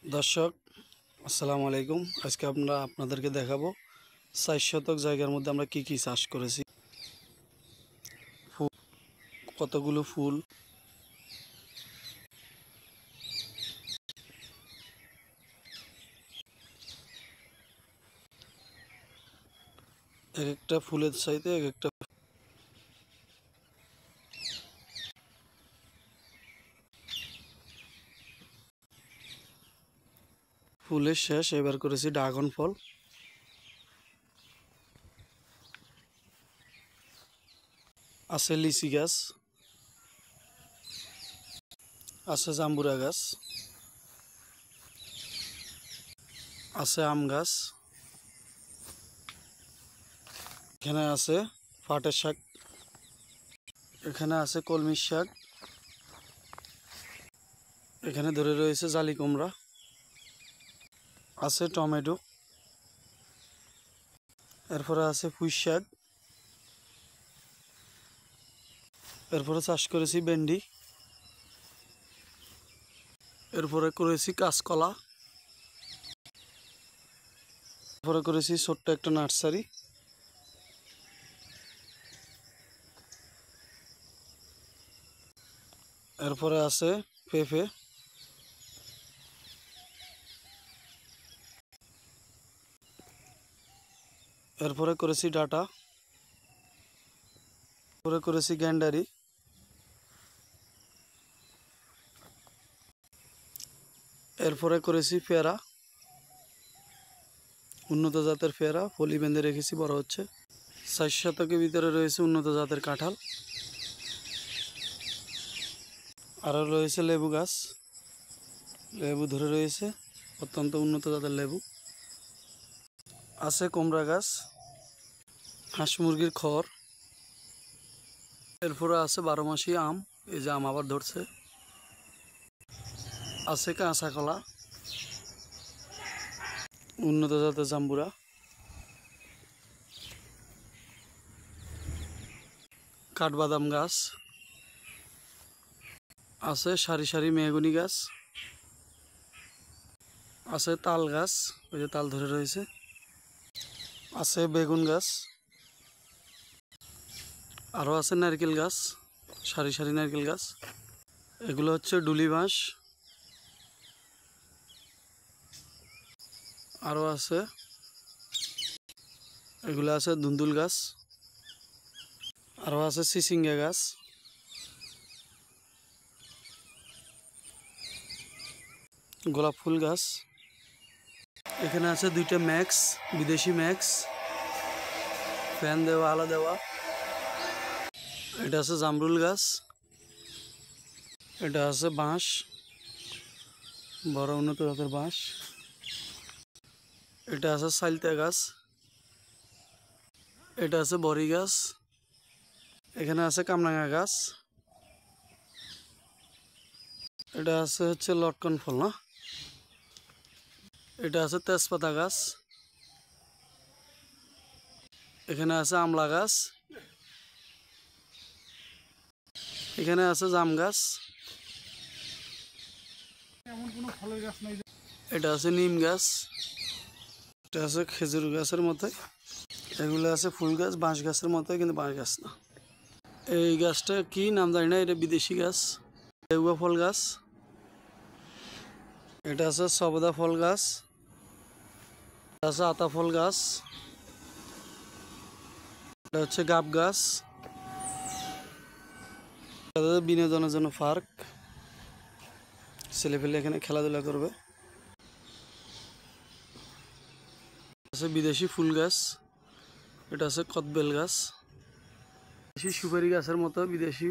दर्शक আসসালামু আলাইকুম। আজকে আমরা আপনাদেরকে দেখাবো ৬০ শতক জায়গার মধ্যে আমরা কি কি চাষ করেছি। কতগুলো ফুল, এক একটা ফুলের চাইতে এক একটা ফুলের শেষ এবার করেছি ড্রাগন ফল, আছে লিচি গাছ, আছে জাম্বুরা গাছ, আছে আম গাছ, এখানে আছে পাটের শাক, এখানে আছে কলমির শাক, এখানে ধরে রয়েছে জালি কুমড়া, আছে টমেটো, এরপরে আছে পুঁই শাক, এরপরে চাষ করেছি ভেন্ডি, এরপরে করেছি কাঁচকলা, এরপরে করেছি ছোট্ট একটা নার্সারি, এরপরে আছে পেঁপে, এরপরে করেছি ডাটা, এরপরে করেছি গ্যান্ডারি, এরপরে করেছি পেয়ারা, উন্নত জাতের পেয়ারা পলি বেঁধে রেখেছি, বড় হচ্ছে। ৬০ শতকের ভিতরে রয়েছে উন্নত জাতের কাঁঠাল, আরও রয়েছে লেবু গাছ, লেবু ধরে রয়েছে, অত্যন্ত উন্নত জাতের লেবু, আছে কুমড়া গাছ, হাঁস মুরগির খড়, এরপরে আছে ১২ মাসি আম, এই যে আম আবার ধরছে, আছে কাঁচা কলা, উন্নত জাতের জাম্বুরা, কাঠবাদাম গাছ, আছে সারি সারি মেহগনি গাছ, আছে তাল গাছ, ওই যে তাল ধরে রয়েছে, আছে বেগুন গাছ, আরও আছে নারকেল গাছ, সারি সারি নারকেল গাছ, এগুলো হচ্ছে ডুলি বাঁশ, আরও আছে এগুলো আছে ধুন্দুল গাছ, আরও আছে চিচিঙ্গা গাছ, গোলাপ ফুল গাছ, এখানে আছে দুইটা ম্যাক্স, বিদেশি ম্যাক্স, ফ্যান দেওয়া, আলো দেওয়া, এটা আছে জামরুল গাছ, এটা আছে বাঁশ, বড় উন্নত জাতের বাঁশ, এটা আছে সাইলতা গাছ, এটা আছে বড়ি গাছ, এখানে আছে কামরাঙা গাছ, এটা আছে হচ্ছে লটকন ফল, না, এটা আছে তেজপাতা গাছ, এখানে আছে আমলা গাছ, এখানে আছে জাম গাছ, এটা আছে নিম গাছ, এটা আছে খেজুর গাছের মতো, এগুলো আছে ফুল গাছ, বাঁশ গাছের মতো, কিন্তু বাঁশ গাছ না। এই গাছটা কি নাম জানি না, এটা বিদেশি গাছ। লেবুয়া ফল গাছ, এটা আছে সবেদা ফল গাছ, এটা আছে আতা ফল গাছ, এটা হচ্ছে গাব গাছ, বিনোদনের জন্য পার্ক, ছেলেপেলে এখানে খেলাধুলা করবে। আছে বিদেশি ফুল গাছ, এটা আছে কদবেল গাছ, সুপারি গাছের মতো বিদেশি